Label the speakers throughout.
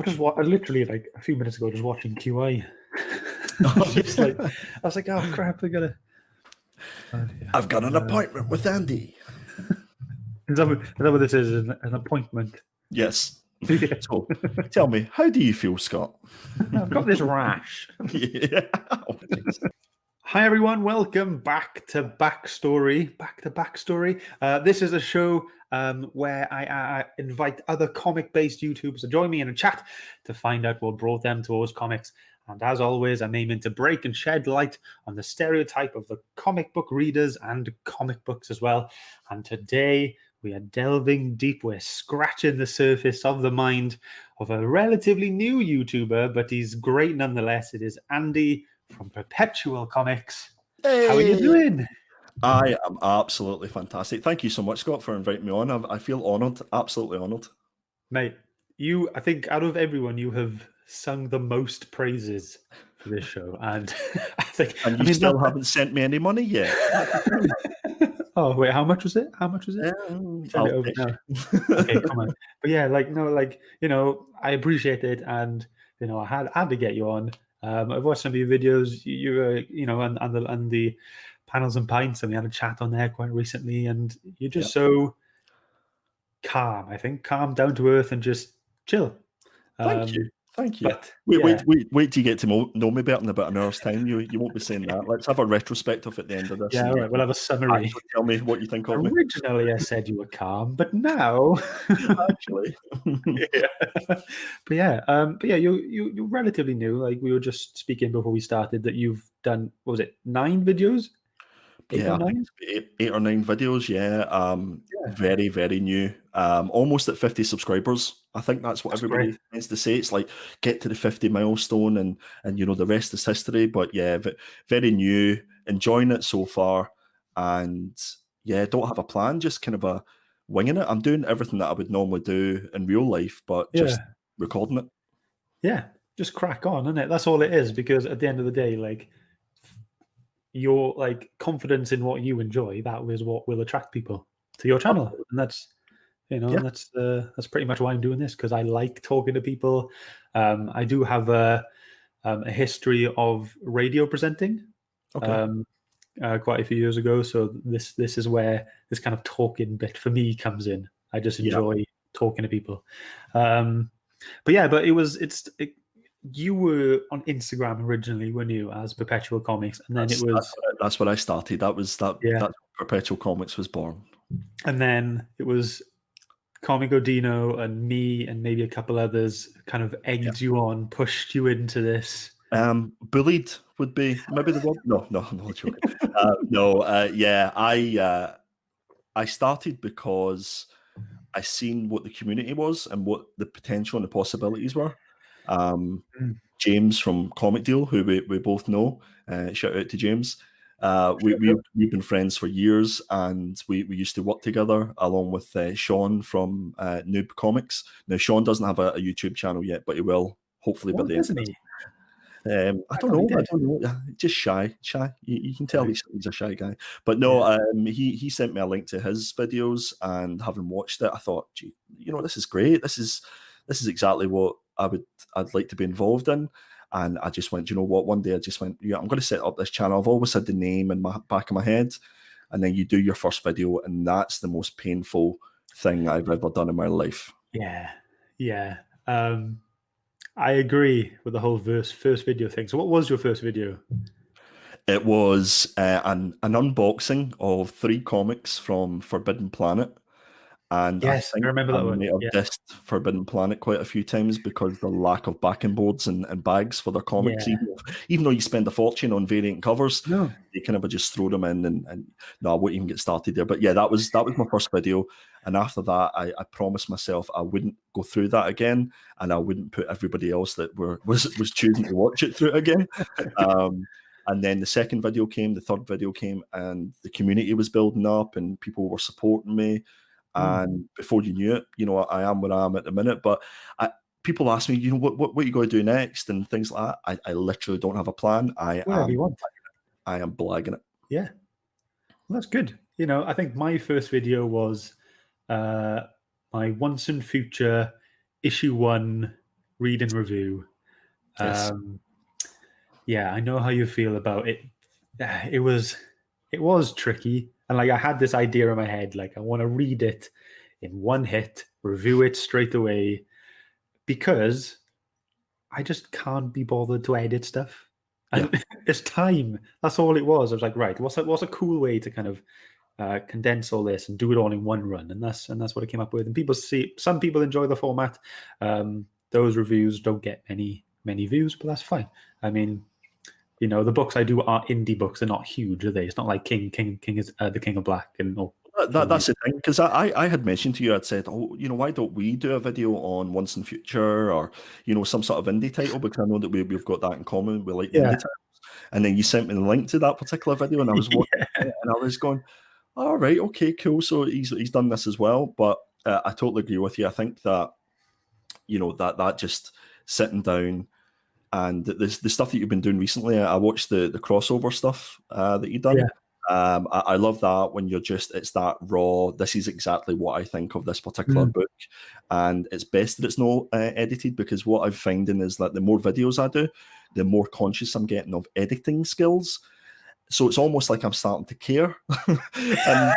Speaker 1: I literally like a few minutes ago just watching QI. I was like, oh crap, I gotta.
Speaker 2: I've got an appointment with Andy.
Speaker 1: Is that what this is? An appointment?
Speaker 2: Yes.
Speaker 1: Yeah.
Speaker 2: So, tell me, how do you feel, Scott?
Speaker 1: I've got this rash.
Speaker 2: Yeah.
Speaker 1: Hi everyone, welcome back to Backstory. This is a show where I invite other comic-based YouTubers to join me in a chat to find out what brought them towards comics. And as always, I'm aiming to break and shed light on the stereotype of the comic book readers and comic books as well. And today we are delving deep. We're scratching the surface of the mind of a relatively new YouTuber, but he's great nonetheless. It is Andy from Perpetual Comics.
Speaker 2: Hey.
Speaker 1: How are you doing?
Speaker 2: I am absolutely fantastic. Thank you so much, Scott, for inviting me on. I feel honoured, absolutely honoured.
Speaker 1: Mate, I think out of everyone, you have sung the most praises for this show. And
Speaker 2: you still haven't sent me any money yet.
Speaker 1: Oh, wait, how much was it? Send it over now. Okay, come on. But yeah, I appreciate it. And, I had to get you on. I've watched some of your videos. You were, on the Panels and Pints, and we had a chat on there quite recently. And you're just so calm. I think calm, down to earth, and just chill.
Speaker 2: Thank you.
Speaker 1: But,
Speaker 2: wait till you get to know me better in about an hour's time. You won't be saying that. Let's have a retrospective at the end of this.
Speaker 1: Yeah, all right. We'll have a summary.
Speaker 2: Tell me what you think of me.
Speaker 1: Originally, I said you were calm, but now,
Speaker 2: actually,
Speaker 1: you're relatively new. Like we were just speaking before we started that you've done, what was it, 9 videos?
Speaker 2: 8 or 9? 8 or 9 videos. Very, very new. Almost at 50 subscribers. I think that's what everybody tends to say. It's like get to the 50 milestone and the rest is history. But yeah, very new, enjoying it so far, and don't have a plan, just kind of winging it. I'm doing everything that I would normally do in real life, but just recording it.
Speaker 1: Yeah, just crack on, isn't it? That's all it is, because at the end of the day, like, your confidence in what you enjoy, that is what will attract people to your channel. And that's that's pretty much why I'm doing this, because I like talking to people. I do have a history of radio presenting quite a few years ago, so this is where this kind of talking bit for me comes in. I just enjoy talking to people. But you were on Instagram originally, weren't you, as Perpetual Comics, and then
Speaker 2: that's where I started. That's where Perpetual Comics was born.
Speaker 1: And then it was Comic Odino and me and maybe a couple others kind of egged you on, pushed you into this.
Speaker 2: Bullied would be maybe the word. No, I'm not joking. I started because I seen what the community was and what the potential and the possibilities were. James from Comic Deal, who we both know, shout out to James. We've been friends for years, and we used to work together along with Sean from n00b Comics. Now Sean doesn't have a YouTube channel yet, but he will hopefully by the end. I don't know. Just shy. You can tell he's a shy guy. But no, he sent me a link to his videos, and having watched it, I thought, gee, this is great. This is exactly what I'd like to be involved in. And I just went, you know what? One day I just went, I'm going to set up this channel. I've always had the name in my back of my head. And then you do your first video, and that's the most painful thing I've ever done in my life.
Speaker 1: Yeah. I agree with the whole first video thing. So what was your first video?
Speaker 2: It was an unboxing of 3 comics from Forbidden Planet. And
Speaker 1: yes, I remember that one.
Speaker 2: I've dissed Forbidden Planet quite a few times because the lack of backing boards and bags for their comics. Even though you spend a fortune on variant covers, they kind of just throw them in and no, I wouldn't even get started there. But yeah, that was my first video. And after that, I promised myself I wouldn't go through that again, and I wouldn't put everybody else that was choosing to watch it through it again. And then the second video came, the third video came, and the community was building up and people were supporting me. And before you knew it, I am where I am at the minute. But people ask me, what are you going to do next and things like that. I literally don't have a plan. I am blagging it.
Speaker 1: Yeah, well, that's good. I think my first video was my Once and Future issue 1 read and review.
Speaker 2: Yes.
Speaker 1: Yeah, I know how you feel about it. It was tricky, and like I had this idea in my head, like I want to read it in one hit, review it straight away, because I just can't be bothered to edit stuff.
Speaker 2: Yeah.
Speaker 1: And it's time. That's all it was. I was like, right, what's a cool way to kind of condense all this and do it all in one run? And that's what I came up with. And some people enjoy the format. Those reviews don't get many views, but that's fine. I mean, the books I do are indie books. They're not huge, are they? It's not like King is the King of Black and
Speaker 2: That's the thing, because I had mentioned to you, I'd said, oh, why don't we do a video on Once and Future, or some sort of indie title, because I know that we've got that in common. We like the indie titles. And then you sent me the link to that particular video, and I was watching it, and I was going, all right, okay, cool. So he's done this as well. But I totally agree with you. I think that that just sitting down, and the stuff that you've been doing recently. I watched the crossover stuff that you've done.
Speaker 1: Yeah.
Speaker 2: I love that when it's that raw. This is exactly what I think of this particular book, and it's best that it's not edited, because what I'm finding is that the more videos I do, the more conscious I'm getting of editing skills. So it's almost like I'm starting to care. And that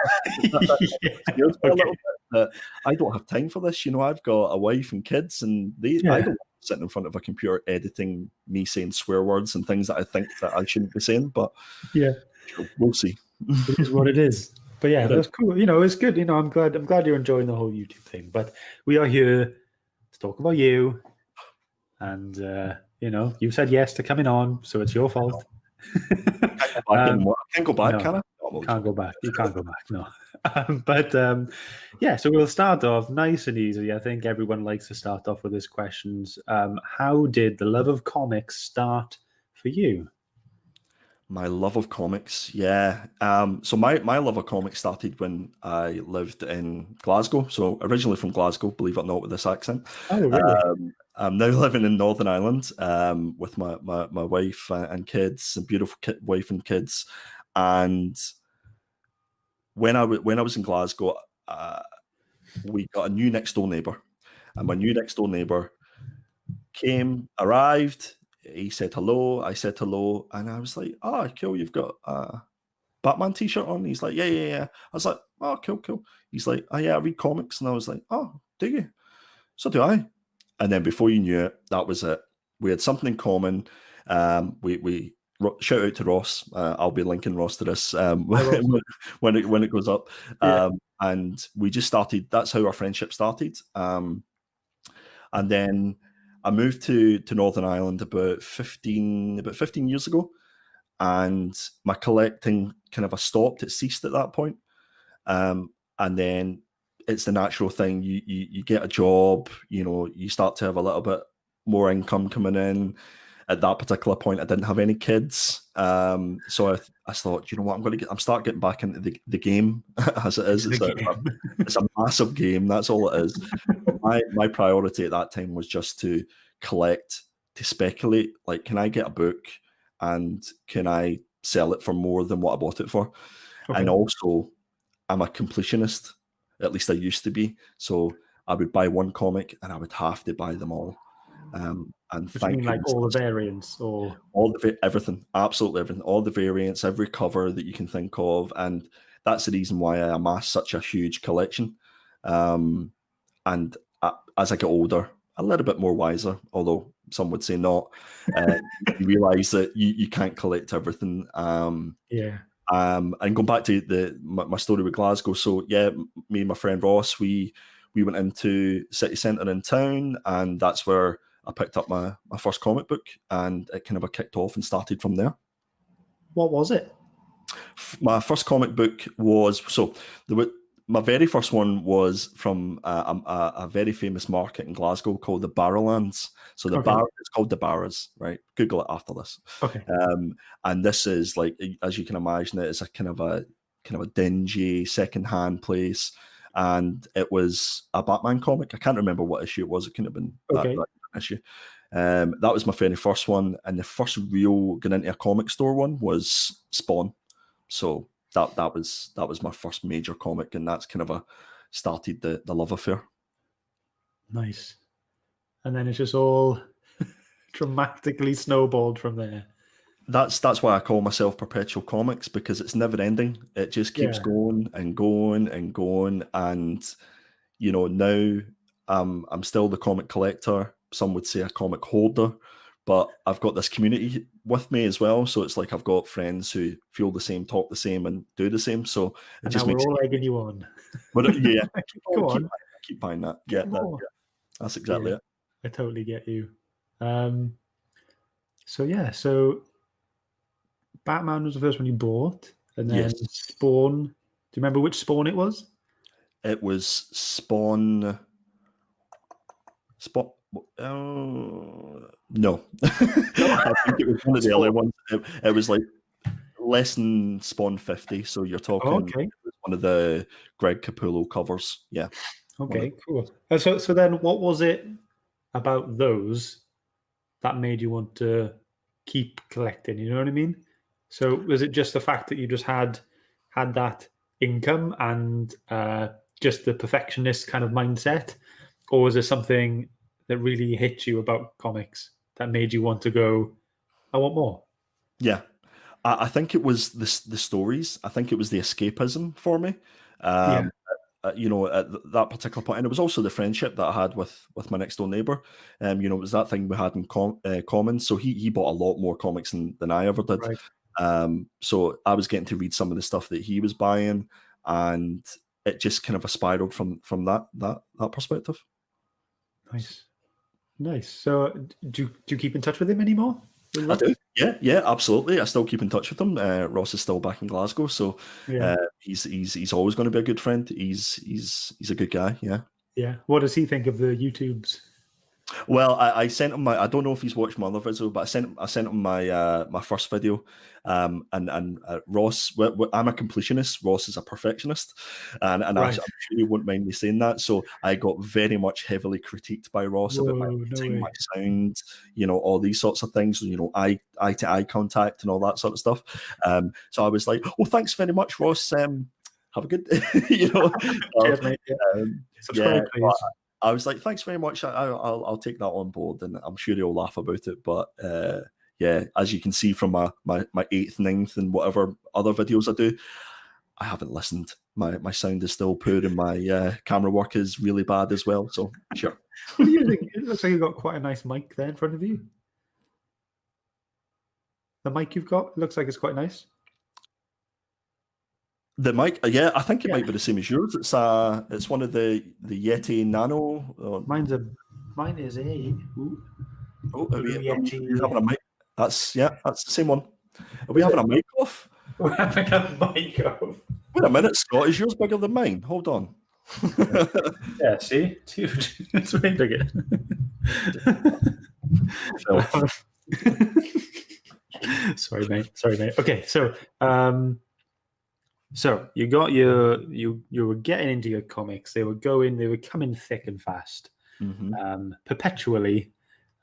Speaker 2: a little bit, that I don't have time for this. I've got a wife and kids, and I don't sit in front of a computer editing me saying swear words and things that I think that I shouldn't be saying. But we'll see.
Speaker 1: It is what it is. But yeah, that's cool. It's good. I'm glad you're enjoying the whole YouTube thing. But we are here to talk about you, and you said yes to coming on, so it's your fault.
Speaker 2: I can't go back,
Speaker 1: no,
Speaker 2: can I?
Speaker 1: Can't go back. You can't go back. No. So we'll start off nice and easy. I think everyone likes to start off with these questions. How did the love of comics start for you?
Speaker 2: My love of comics, yeah. So my love of comics started when I lived in Glasgow. So originally from Glasgow, believe it or not, with this accent.
Speaker 1: Oh, really?
Speaker 2: I'm now living in Northern Ireland with my wife and kids, a beautiful wife and kids. And when I was in Glasgow, we got a new next door neighbour, and my new next door neighbour arrived. He said hello. I said hello, and I was like, "Oh, cool! You've got a Batman T-shirt on." He's like, "Yeah." I was like, "Oh, cool." He's like, "Oh yeah, I read comics," and I was like, "Oh, do you?" So do I. And then before you knew it, that was it. We had something in common. We shout out to Ross. I'll be linking Ross to this when it goes up. And we just started. That's how our friendship started. And then I moved to Northern Ireland about 15 years ago, and my collecting kind of stopped. It ceased at that point. And then it's the natural thing. You get a job, you start to have a little bit more income coming in. At that particular point, I didn't have any kids, so I thought, you know what, I'm start getting back into the game as it is. It's a massive game. That's all it is. My priority at that time was just to collect, to speculate. Like, can I get a book, and can I sell it for more than what I bought it for? Okay. And also, I'm a completionist. At least I used to be. So I would buy one comic, and I would have to buy them all. And
Speaker 1: Which mean like all the variants, or
Speaker 2: everything, absolutely everything, all the variants, every cover that you can think of, and that's the reason why I amassed such a huge collection. And as I get older, a little bit more wiser, although some would say not, you realise that you can't collect everything. And going back to my story with Glasgow, so yeah, me and my friend Ross, we went into city centre in town, and that's where I picked up my first comic book, and it kind of kicked off and started from there.
Speaker 1: What was it?
Speaker 2: My first comic book was, my very first one was from a very famous market in Glasgow called the Barrowlands. So it's called the Barras, right? Google it after this.
Speaker 1: Okay.
Speaker 2: And this is like, as you can imagine, it is a kind of a dingy secondhand place. And it was a Batman comic. I can't remember what issue it was. It couldn't have been that issue. That was my very first one, and the first real going into a comic store one was Spawn. So that was my first major comic, and that's kind of started the love affair.
Speaker 1: Nice. and then it's just all dramatically snowballed from there.
Speaker 2: That's why I call myself Perpetual Comics, because it's never ending. It just keeps going and going and going. And now I'm still the comic collector. Some would say a comic holder, but I've got this community with me as well. So it's like I've got friends who feel the same, talk the same, and do the same. So it just
Speaker 1: now
Speaker 2: makes
Speaker 1: we're all egging you on.
Speaker 2: But yeah,
Speaker 1: Go on.
Speaker 2: keep buying that. Yeah, that's exactly it.
Speaker 1: I totally get you. So Batman was the first one you bought, and then Spawn. Do you remember which Spawn it was?
Speaker 2: It was Spawn. No. I think it was one of the earlier ones. It was like less than Spawn 50, so you're talking it was one of the Greg Capullo covers. Yeah.
Speaker 1: Okay, cool. So then what was it about those that made you want to keep collecting? You know what I mean? So was it just the fact that you just had that income and just the perfectionist kind of mindset, or was there something that really hit you about comics that made you want to go, I want more?
Speaker 2: Yeah, I think it was the stories. I think it was the escapism for me. At that particular point, and it was also the friendship that I had with my next door neighbor. It was that thing we had in common. So he bought a lot more comics than I ever did.
Speaker 1: Right.
Speaker 2: So I was getting to read some of the stuff that he was buying, and it just kind of spiraled from that perspective.
Speaker 1: Nice. So do you keep in touch with him anymore?
Speaker 2: I do. Yeah, absolutely. I still keep in touch with him. Ross is still back in Glasgow, so he's always going to be a good friend. He's a good guy. Yeah.
Speaker 1: Yeah. What does he think of the YouTubes?
Speaker 2: Well, I sent him I don't know if he's watched my other video, but I sent him my my first video, and Ross. I'm a completionist. Ross is a perfectionist, and I'm sure you won't mind me saying that. So I got very much heavily critiqued by Ross about my writing, my sound, all these sorts of things. Eye to eye contact and all that sort of stuff. So I was like, oh, thanks very much, Ross. Have a good,
Speaker 1: Cheers, mate. Subscribe, please.
Speaker 2: I was like, thanks very much. I'll take that on board, and I'm sure he'll laugh about it. But as you can see from my 8th, 9th, and whatever other videos I do, I haven't listened. My sound is still poor, and my camera work is really bad as well. So sure.
Speaker 1: What do you think? It looks like you've got quite a nice mic there in front of you. The mic you've got looks like it's quite nice.
Speaker 2: The mic, I think it might be the same as yours. It's one of the Yeti Nano.
Speaker 1: Mine is a. Ooh.
Speaker 2: Oh, are we having a mic? That's the same one. Are we having a mic off?
Speaker 1: We're having a mic off.
Speaker 2: Wait a minute, Scott. Is yours bigger than mine? Hold on.
Speaker 1: Yeah, see, it's huge. It's way bigger. Sorry, mate. Okay, so. So you got you were getting into your comics. They were coming thick and fast, perpetually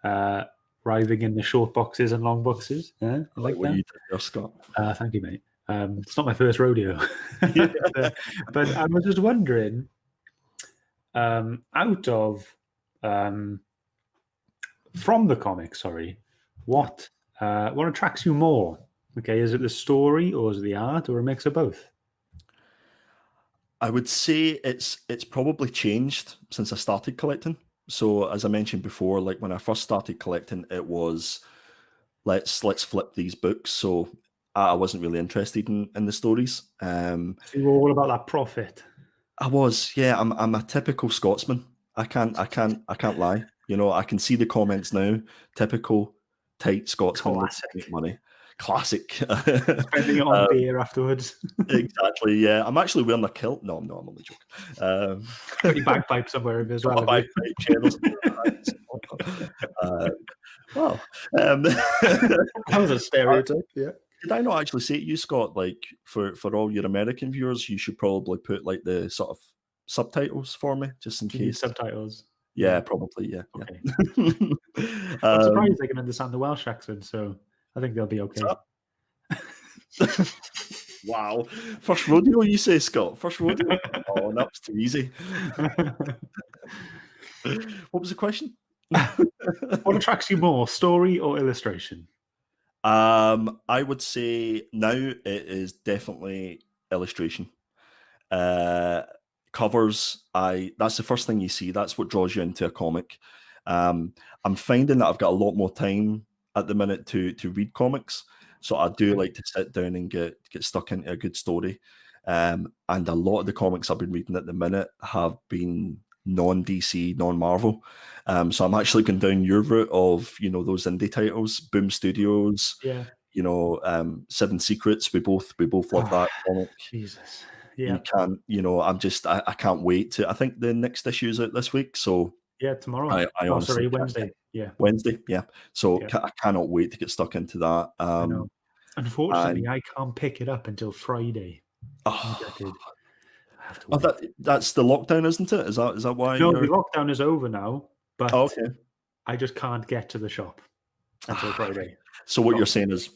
Speaker 1: arriving in the short boxes and long boxes. Yeah, I like that.
Speaker 2: You did, Scott.
Speaker 1: Thank you, mate. It's not my first rodeo, but I was just wondering, out of from the comics, what attracts you more? Okay, is it the story, or is it the art, or a mix of both?
Speaker 2: I would say it's probably changed since I started collecting. So as I mentioned before, like when I first started collecting, it was let's flip these books. So I wasn't really interested in the stories.
Speaker 1: So you were all about that profit.
Speaker 2: I was, yeah. I'm a typical Scotsman. I can't lie. I can see the comments now. Typical tight Scotsman with money. Classic.
Speaker 1: Spending it on beer afterwards.
Speaker 2: Exactly, yeah. I'm actually wearing a kilt. No, I'm only joking.
Speaker 1: Got your bagpipe somewhere as well.
Speaker 2: Bagpipe channels.
Speaker 1: That was a stereotype, yeah.
Speaker 2: Did I not actually say to you, Scott, like for all your American viewers, you should probably put like the sort of subtitles for me, just in case.
Speaker 1: Subtitles.
Speaker 2: Yeah, probably, yeah.
Speaker 1: Okay. I'm surprised they can understand the Welsh accent, so I think they'll be okay.
Speaker 2: Wow. First rodeo, you say, Scott? First rodeo? Oh, that was too easy. What was the question?
Speaker 1: What attracts you more, story or illustration?
Speaker 2: I would say now it is definitely illustration. Uh, Covers, that's the first thing you see. That's what draws you into a comic. I'm finding that I've got a lot more time at the minute to read comics, so I do like to sit down and get stuck into a good story. And a lot of the comics I've been reading at the minute have been non-DC, non-Marvel. So I'm actually going down your route of those indie titles, Boom Studios,
Speaker 1: Yeah.
Speaker 2: Seven Secrets. We both love that comic.
Speaker 1: Jesus.
Speaker 2: You
Speaker 1: Yeah.
Speaker 2: can't, I can't wait to. I think the next issue is out this week, so
Speaker 1: Yeah, tomorrow.
Speaker 2: I
Speaker 1: Oh,
Speaker 2: honestly
Speaker 1: sorry,
Speaker 2: can't.
Speaker 1: Wednesday. Yeah.
Speaker 2: Wednesday, yeah. So
Speaker 1: Yeah.
Speaker 2: I cannot wait to get stuck into that.
Speaker 1: I know. Unfortunately,
Speaker 2: And
Speaker 1: I can't pick it up until Friday. I'm
Speaker 2: oh,
Speaker 1: gutted. I have to wait.
Speaker 2: that's the lockdown, isn't it? Is that why
Speaker 1: No,
Speaker 2: you're?
Speaker 1: the lockdown is over now,
Speaker 2: Oh,
Speaker 1: but
Speaker 2: okay.
Speaker 1: I just can't get to the shop until Friday.
Speaker 2: So what you're saying is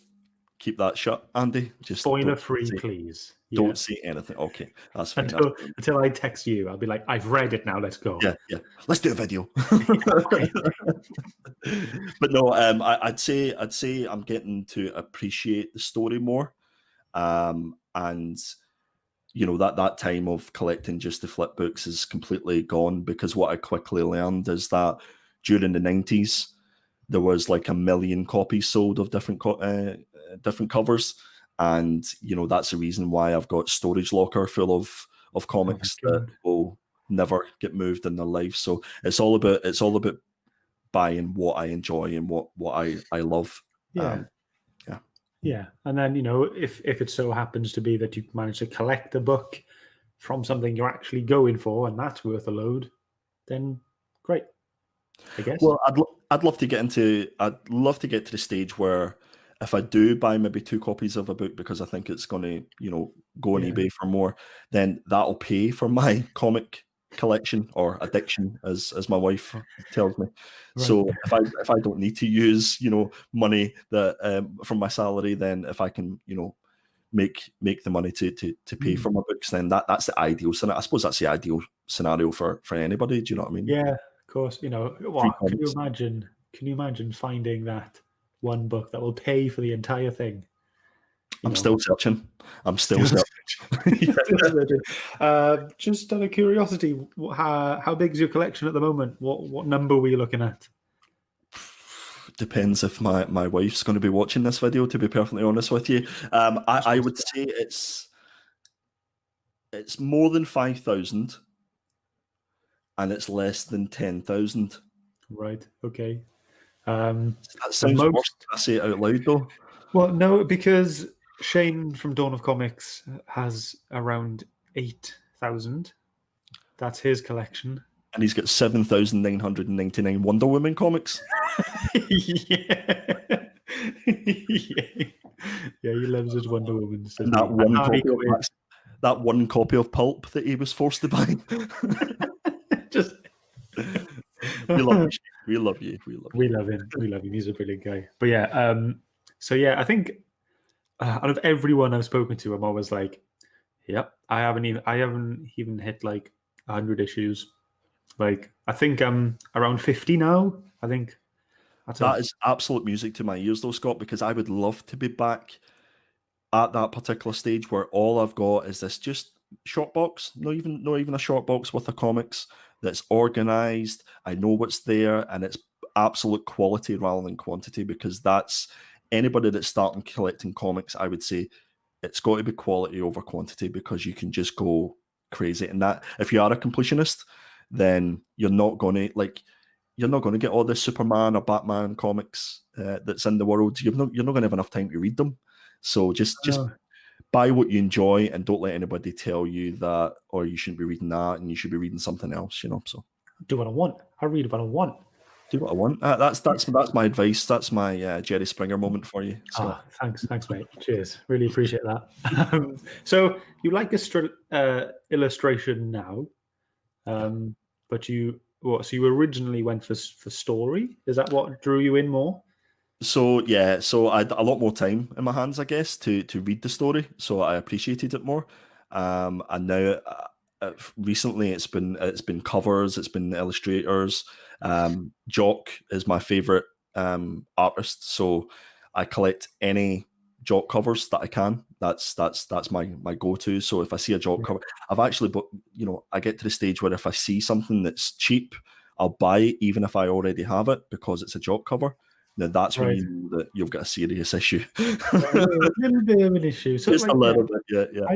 Speaker 2: keep that shut, Andy. Just
Speaker 1: Spoiler free, please. Yeah.
Speaker 2: don't say anything. Okay, that's fine. That's fine.
Speaker 1: Until I text you, I'll be like, I've read it now. Let's go.
Speaker 2: Yeah. Let's do a video.
Speaker 1: Okay.
Speaker 2: But no, I'd say I'm getting to appreciate the story more, and that time of collecting just the flip books is completely gone, because what I quickly learned is that during the 90s there was like 1 million copies sold of different covers, and that's the reason why I've got storage locker full of comics that will never get moved in their life. So it's all about buying what I enjoy and what I love.
Speaker 1: Yeah. And then, if it so happens to be that you manage to collect a book from something you're actually going for and that's worth a load, then great, I guess.
Speaker 2: Well, I'd love to get to the stage where if I do buy maybe 2 copies of a book because I think it's going to, go on eBay for more, then that'll pay for my comic collection or addiction, as my wife tells me.
Speaker 1: Right.
Speaker 2: So if I don't need to use money that from my salary, then if I can make the money to pay for my books, then that's the ideal scenario. I suppose that's the ideal scenario for anybody. Do you know what I mean?
Speaker 1: Yeah, of course. What can you imagine? Can you imagine finding that one book that will pay for the entire thing?
Speaker 2: I'm still searching.
Speaker 1: Just out of curiosity, how big is your collection at the moment? What number were you looking at?
Speaker 2: Depends if my wife's going to be watching this video, to be perfectly honest with you. I would say it's more than 5,000 and it's less than 10,000.
Speaker 1: Right. Okay.
Speaker 2: That sounds worse when I say it out loud, though.
Speaker 1: Well, no, because Shane from Dawn of Comics has around 8,000. That's his collection.
Speaker 2: And he's got 7,999 Wonder Woman comics.
Speaker 1: Yeah, he loves his Wonder Woman.
Speaker 2: And that one copy of Pulp that he was forced to buy.
Speaker 1: Just
Speaker 2: we love you.
Speaker 1: We love him. He's a brilliant guy. But yeah, so yeah, I think out of everyone I've spoken to, I'm always like, yep, I haven't even hit like 100 issues. Like, I think I'm around 50 now. I think
Speaker 2: that is absolute music to my ears, though, Scott, because I would love to be back at that particular stage where all I've got is this just short box, not even a short box with the comics that's organized. I know what's there, and it's absolute quality rather than quantity, because that's anybody that's starting collecting comics. I would say it's got to be quality over quantity, because you can just go crazy. And that, if you are a completionist, then you're not going to get all the Superman or Batman comics that's in the world. You're not going to have enough time to read them. So just buy what you enjoy, and don't let anybody tell you that, or you shouldn't be reading that and you should be reading something else. So
Speaker 1: do what I want. I read what I want.
Speaker 2: Do what I want. That's my advice. That's my Jerry Springer moment for you.
Speaker 1: Thanks, mate. Cheers. Really appreciate that. So you like illustration now, but so you originally went for story? Is that what drew you in more?
Speaker 2: So I had a lot more time in my hands, I guess, to read the story. So I appreciated it more. And now recently it's been covers, it's been illustrators. Jock is my favorite artist, so I collect any Jock covers that I can. That's my go-to. So if I see a Jock cover, I've actually, but I get to the stage where if I see something that's cheap, I'll buy it even if I already have it because it's a Jock cover. Now that's when you know that you've got a serious issue.
Speaker 1: A little bit of an issue. So
Speaker 2: Just a little bit, yeah.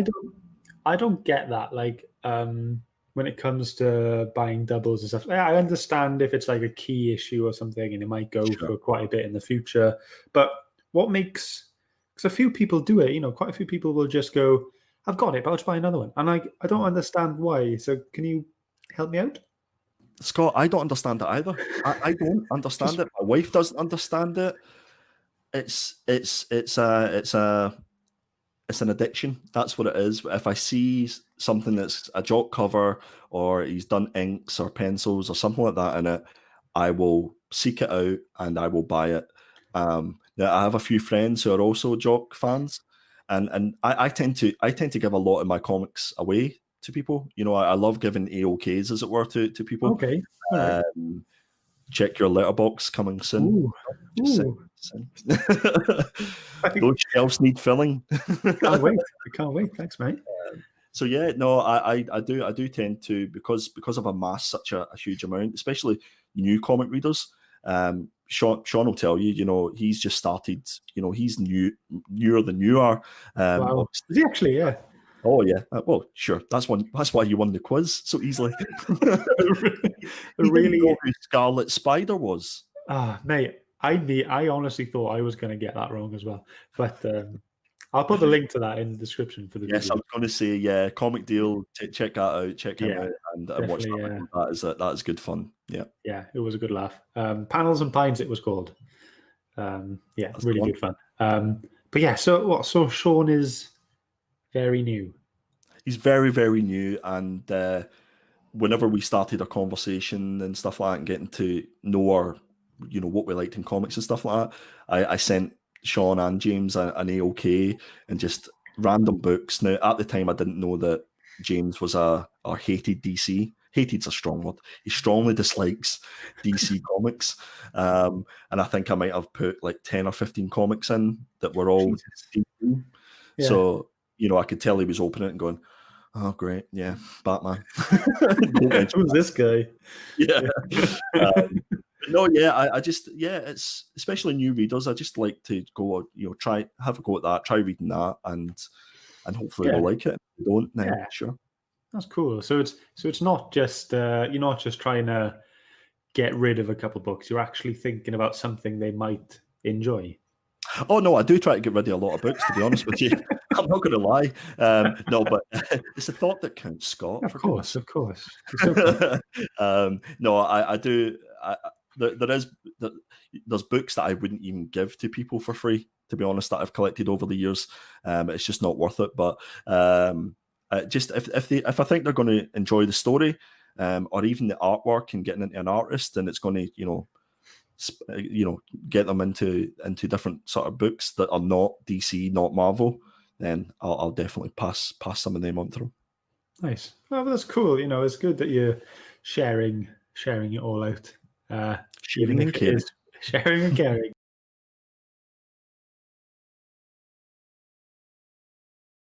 Speaker 1: I don't get that. Like, when it comes to buying doubles and stuff, I understand if it's like a key issue or something, and it might go for quite a bit in the future. But what makes, because a few people do it, quite a few people will just go, "I've got it, but I'll just buy another one," and I don't understand why. So can you help me out?
Speaker 2: Scott, I don't understand it either. I don't understand it. My wife doesn't understand it. It's an addiction. That's what it is. If I see something that's a Jock cover or he's done inks or pencils or something like that in it, I will seek it out and I will buy it. Now I have a few friends who are also Jock fans, and I tend to give a lot of my comics away to people. I love giving AOKs, as it were, to people.
Speaker 1: Okay. All right.
Speaker 2: Check your letterbox coming soon.
Speaker 1: Ooh.
Speaker 2: Those shelves need filling.
Speaker 1: Can't wait. I can't wait. Thanks, mate.
Speaker 2: So yeah, no, I do tend to, because I've amassed such a huge amount, especially new comic readers. Sean will tell you, he's just started. He's newer than you are.
Speaker 1: Wow. Is he actually? Yeah.
Speaker 2: Oh yeah. Well, sure. That's why you won the quiz so easily.
Speaker 1: Really?
Speaker 2: Know who Scarlet Spider was?
Speaker 1: Mate. I honestly thought I was going to get that wrong as well, but I'll put the link to that in the description for the video.
Speaker 2: Yes, I was going to say, yeah, Comic Deal. Check that out. Check him out and watch that. That is good fun. Yeah,
Speaker 1: it was a good laugh. Panels and Pines, it was called. That's really good fun. But yeah, so Sean is very new.
Speaker 2: He's very, very new, and whenever we started a conversation and stuff like that, and getting to know our, what we liked in comics and stuff like that, I sent Sean and James an AOK and just random books. Now, at the time, I didn't know that James was a hated DC. Hated's a strong word. He strongly dislikes DC comics, and I think I might have put like 10 or 15 comics in that were all DC. Yeah. So I could tell he was opening it and going, "Oh, great, yeah, Batman."
Speaker 1: Who's this guy?
Speaker 2: Yeah. No, yeah, I just, it's especially new readers. I just like to go, try have a go at that, try reading that, and hopefully they'll like it. If they don't, then sure.
Speaker 1: That's cool. So it's not just you're not just trying to get rid of a couple books. You're actually thinking about something they might enjoy.
Speaker 2: Oh no, I do try to get rid of a lot of books, to be honest with you. I'm not going to lie. No, but it's a thought that counts, Scott.
Speaker 1: Of course.
Speaker 2: No, I do. There's books that I wouldn't even give to people for free, to be honest, that I've collected over the years. It's just not worth it. But just if I think they're going to enjoy the story, or even the artwork and getting into an artist, and it's going to get them into different sort of books that are not DC, not Marvel, then I'll definitely pass some of them on through.
Speaker 1: Nice. Well, that's cool. It's good that you're sharing it all out.
Speaker 2: Sharing and caring.
Speaker 1: Sharing and caring.